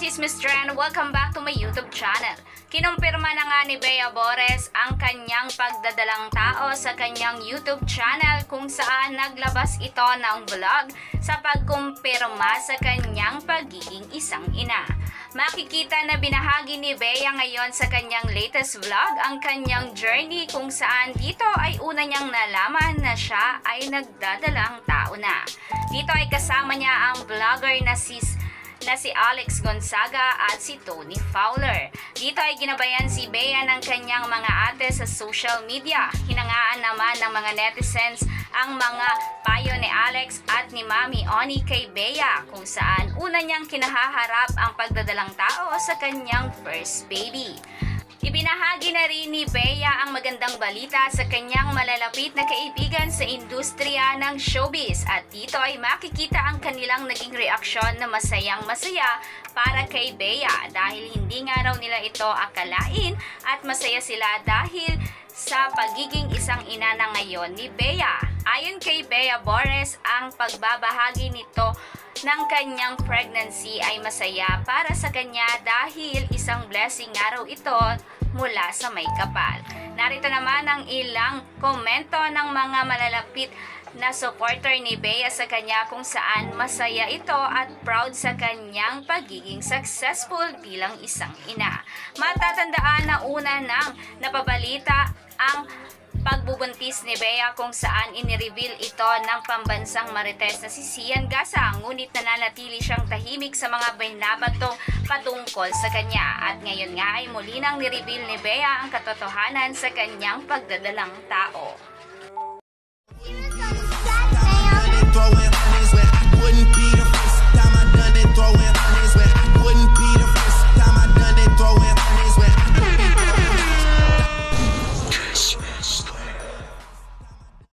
Chismis Trend! Welcome back to my YouTube channel. Kinumpirma na nga ni Bea Bores ang kanyang pagdadalang tao sa kanyang YouTube channel kung saan naglabas ito ng vlog sa pagkumpirma sa kanyang pagiging isang ina. Makikita na binahagi ni Bea ngayon sa kanyang latest vlog ang kanyang journey kung saan dito ay una niyang nalaman na siya ay nagdadalang tao na. Dito ay kasama niya ang vlogger na si Alex Gonzaga at si Tony Fowler. Dito ay ginabayan si Bea ng kanyang mga ate sa social media. Hinangaan naman ng mga netizens ang mga payo ni Alex at ni Mami Oni kay Bea kung saan una niyang kinahaharap ang pagdadalang tao sa kanyang first baby. Ibinahagi na rin ni Bea ang magandang balita sa kanyang malalapit na kaibigan sa industriya ng showbiz at dito ay makikita ang kanilang naging reaksyon na masayang-masaya para kay Bea dahil hindi nga raw nila ito akalain at masaya sila dahil sa pagiging isang ina na ngayon ni Bea. Ayon kay Bea Bores, ang pagbabahagi nito ng kanyang pregnancy ay masaya para sa kanya dahil isang blessing nga raw ito mula sa may kapal. Narito naman ang ilang komento ng mga malalapit na supporter ni Bea sa kanya kung saan masaya ito at proud sa kanyang pagiging successful bilang isang ina. Matatandaan na una nang napabalita ang pagbubuntis ni Bea kung saan inireveal ito ng pambansang marites na si Sian Gasa, ngunit nananatili siyang tahimik sa mga binabatong patungkol sa kanya. At ngayon nga ay muli nang nireveal ni Bea ang katotohanan sa kanyang pagdadalang tao.